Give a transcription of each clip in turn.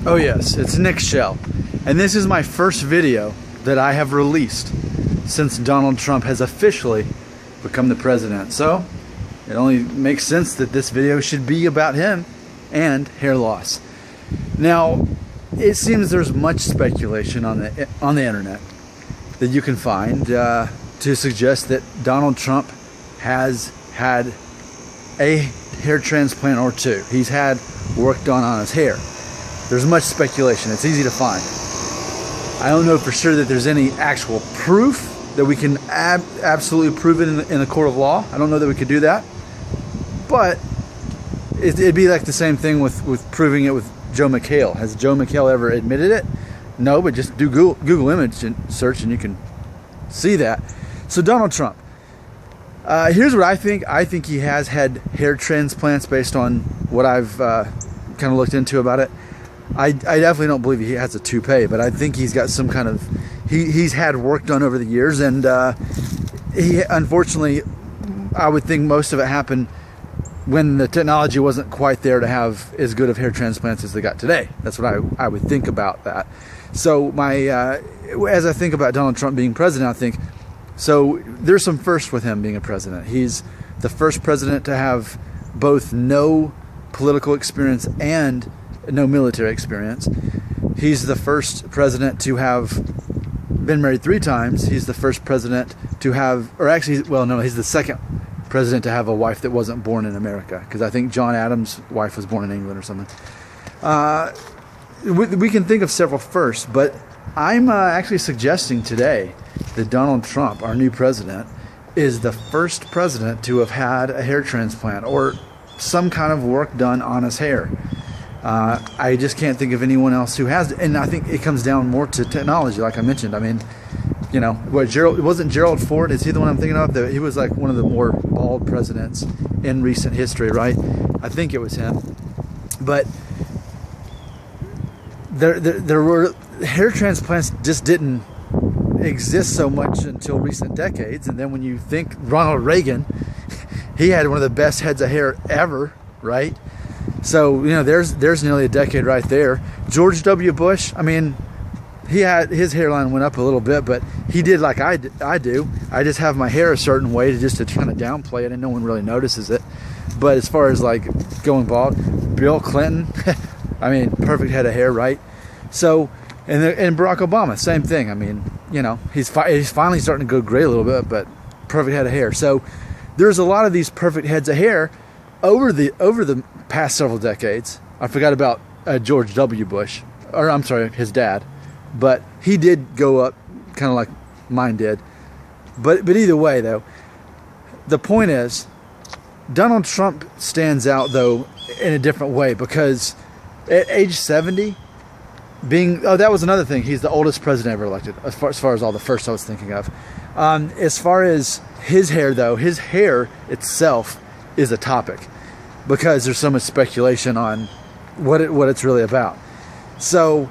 Oh yes, it's Nick Shell, and this is my first video that I have released since Donald Trump has officially become the president. So it only makes sense that this video should be about him and hair loss. Now, it seems there's much speculation on the internet that you can find to suggest that Donald Trump has had a hair transplant or two. He's had work done on his hair. There's much speculation. It's easy to find. I don't know for sure that there's any actual proof that we can absolutely prove it in a court of law. I don't know that we could do that. But it'd be like the same thing with proving it with Joe McHale. Has Joe McHale ever admitted it? No, but just do Google image search and you can see that. So Donald Trump. Here's what I think. I think he has had hair transplants based on what I've kind of looked into about it. I definitely don't believe he has a toupee, but I think he's got some kind of... He's had work done over the years, and he, unfortunately, I would think most of it happened when the technology wasn't quite there to have as good of hair transplants as they got today. That's what I would think about that. So as I think about Donald Trump being president, I think, so there's some firsts with him being a president. He's the first president to have both no political experience and no military experience. He's the first president to have been married 3 times. He's the first president to have, or actually, well, no, he's the second president to have a wife that wasn't born in America, because I think John Adams' wife was born in England or something. We can think of several firsts, but I'm actually suggesting today that Donald Trump, our new president, is the first president to have had a hair transplant or some kind of work done on his hair. I just can't think of anyone else who has it. And I think it comes down more to technology, like I mentioned. I mean, you know, it wasn't Gerald Ford, is he the one I'm thinking of? He was like one of the more bald presidents in recent history, right? I think it was him. But there were hair transplants just didn't exist so much until recent decades. And then when you think Ronald Reagan, he had one of the best heads of hair ever, right? So, you know, there's nearly a decade right there. George W. Bush, I mean, his hairline went up a little bit, but he did like I do. I just have my hair a certain way to kind of downplay it, and no one really notices it. But as far as like going bald, Bill Clinton, I mean, perfect head of hair, right? So, and Barack Obama, same thing. I mean, you know, he's finally starting to go gray a little bit, but perfect head of hair. So there's a lot of these perfect heads of hair over the past several decades. I forgot about George W. Bush, or I'm sorry, his dad, but he did go up kind of like mine did. But either way, though, the point is, Donald Trump stands out though in a different way, because at age 70, that was another thing. He's the oldest president ever elected, as far as all the first I was thinking of. As far as his hair, though, his hair itself is a topic, because there's so much speculation on what it's really about. So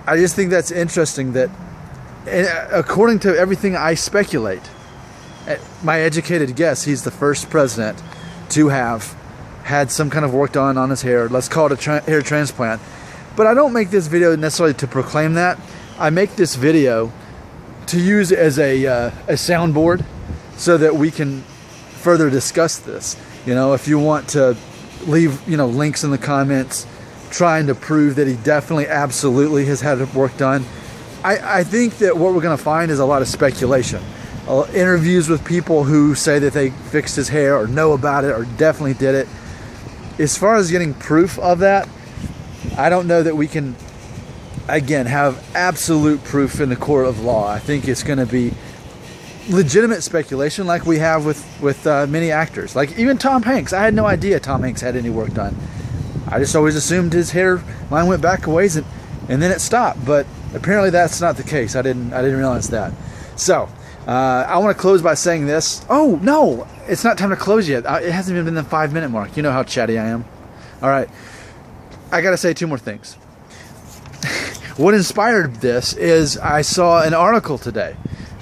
I just think that's interesting that, according to everything I speculate, my educated guess, he's the first president to have had some kind of work done on his hair. Let's call it a hair transplant. But I don't make this video necessarily to proclaim that. I make this video to use as a soundboard so that we can further discuss this. You know, if you want to leave, you know, links in the comments trying to prove that he definitely, absolutely has had work done. I think that what we're going to find is a lot of speculation. Interviews with people who say that they fixed his hair or know about it or definitely did it. As far as getting proof of that, I don't know that we can, again, have absolute proof in the court of law. I think it's going to be legitimate speculation, like we have with many actors. Like even Tom Hanks. I had no idea Tom Hanks had any work done. I just always assumed his hairline went back a ways and then it stopped. But apparently that's not the case. I didn't realize that. So I want to close by saying this. Oh no, it's not time to close yet. It hasn't even been the 5-minute mark. You know how chatty I am. All right, I gotta say 2 more things. What inspired this is I saw an article today,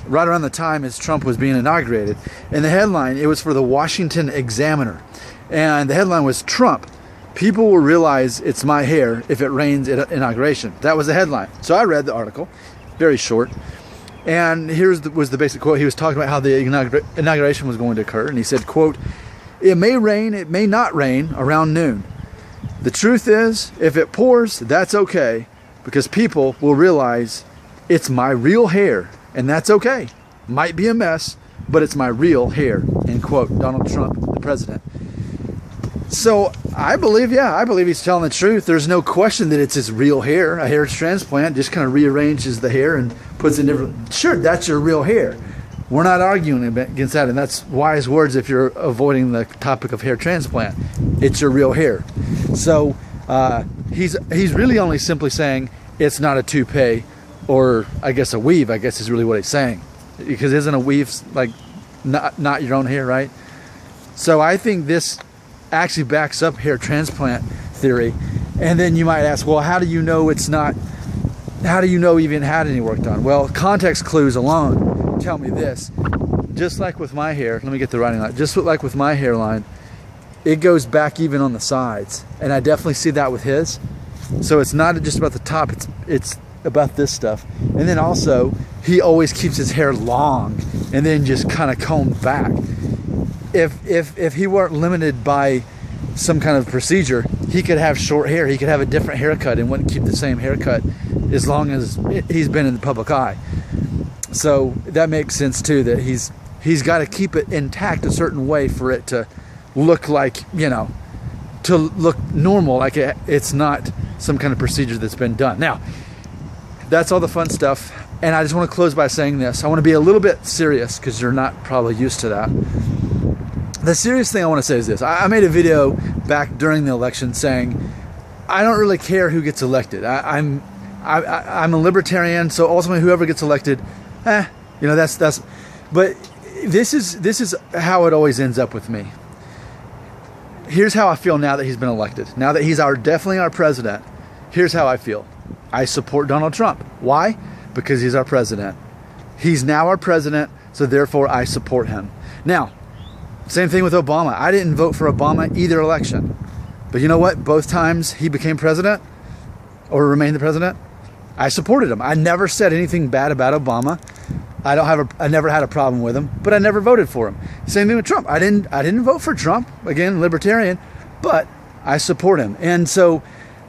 right around the time as Trump was being inaugurated. And the headline, it was for the Washington Examiner. And the headline was, Trump, People will realize it's my hair if it rains at inauguration. That was the headline. So I read the article, very short. And was the basic quote. He was talking about how the inauguration was going to occur. And he said, quote, "It may rain, it may not rain around noon. The truth is, if it pours, that's okay, because people will realize it's my real hair, and that's okay. Might be a mess, but it's my real hair." End quote. Donald Trump, the president. So I believe he's telling the truth. There's no question that it's his real hair. A hair transplant just kind of rearranges the hair and puts it in different. Sure, that's your real hair. We're not arguing against that, and that's wise words if you're avoiding the topic of hair transplant. It's your real hair. So he's really only simply saying it's not a toupee, or I guess a weave, I guess is really what he's saying. Because isn't a weave like not your own hair, right? So I think this actually backs up hair transplant theory. And then you might ask, well, how do you know it's not, how do you know even had any work done? Well, context clues alone tell me this. Just like with my hair, let me get the writing line. Just like with my hairline, it goes back even on the sides. And I definitely see that with his. So it's not just about the top, it's about this stuff. And then also, he always keeps his hair long and then just kind of combed back. If he weren't limited by some kind of procedure, he could have short hair. He could have a different haircut and wouldn't keep the same haircut as long as he's been in the public eye. So that makes sense too, that he's got to keep it intact a certain way for it to look like, you know, to look normal, like it's not some kind of procedure that's been done. Now, that's all the fun stuff. And I just want to close by saying this. I want to be a little bit serious because you're not probably used to that. The serious thing I want to say is this. I made a video back during the election saying, I don't really care who gets elected. I'm a libertarian, so ultimately whoever gets elected, you know, that's. But this is how it always ends up with me. Here's how I feel now that he's been elected. Now that he's definitely our president. Here's how I feel. I support Donald Trump. Why? Because he's our president. He's now our president, so therefore I support him. Now, same thing with Obama. I didn't vote for Obama either election. But you know what? Both times he became president or remained the president, I supported him. I never said anything bad about Obama. I never had a problem with him, but I never voted for him. Same thing with Trump. I didn't vote for Trump, again, libertarian, but I support him. And so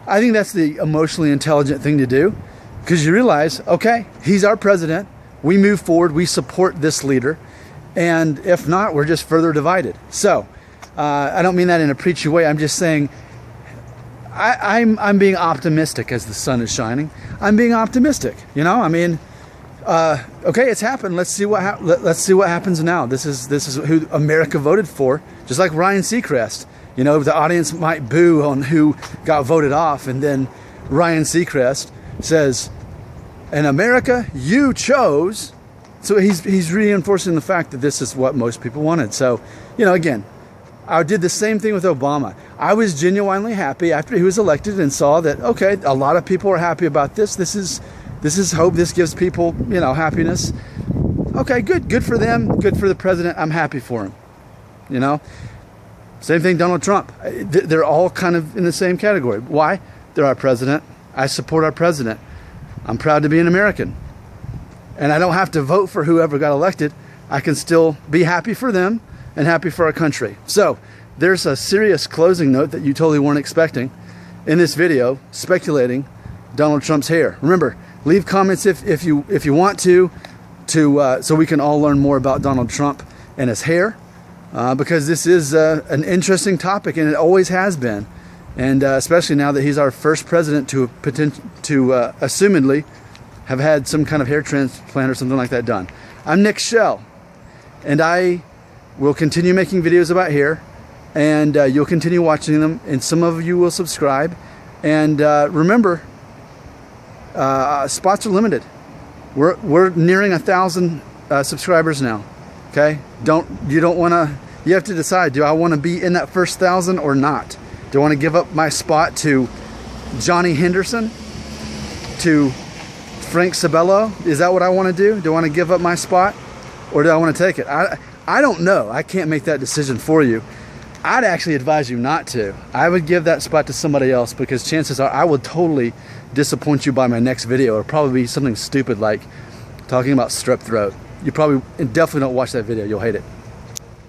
I think that's the emotionally intelligent thing to do, because you realize, okay, he's our president. We move forward. We support this leader. And if not, we're just further divided. So I don't mean that in a preachy way. I'm just saying I'm being optimistic as the sun is shining. I'm being optimistic. You know, I mean, okay, it's happened. Let's see what happens now. This is who America voted for. Just like Ryan Seacrest. You know, the audience might boo on who got voted off, and then Ryan Seacrest says, "In America, you chose." So he's reinforcing the fact that this is what most people wanted. So, you know, again, I did the same thing with Obama. I was genuinely happy after he was elected and saw that, okay, a lot of people are happy about this. This is hope. This gives people, you know, happiness. Okay, good for them. Good for the president. I'm happy for him. You know, same thing, Donald Trump. They're all kind of in the same category. Why? They're our president. I support our president. I'm proud to be an American. And I don't have to vote for whoever got elected. I can still be happy for them and happy for our country. So there's a serious closing note that you totally weren't expecting in this video, speculating Donald Trump's hair. Remember, leave comments if you want to so we can all learn more about Donald Trump and his hair, because this is an interesting topic, and it always has been. And especially now that he's our first president to assumedly have had some kind of hair transplant or something like that done. I'm Nick Shell, and I will continue making videos about hair, and you'll continue watching them, and some of you will subscribe. And remember, spots are limited. We're nearing 1,000 subscribers now. Okay, you have to decide, do I want to be in that first 1,000 or not? Do I want to give up my spot to Johnny Henderson, to Frank Sabello? Is that what I want to do? Do I want to give up my spot, or do I want to take it? I don't know. I can't make that decision for you. I'd actually advise you not to. I would give that spot to somebody else, because chances are I would totally disappoint you by my next video. It'll probably be something stupid like talking about strep throat. You probably definitely don't watch that video. You'll hate it.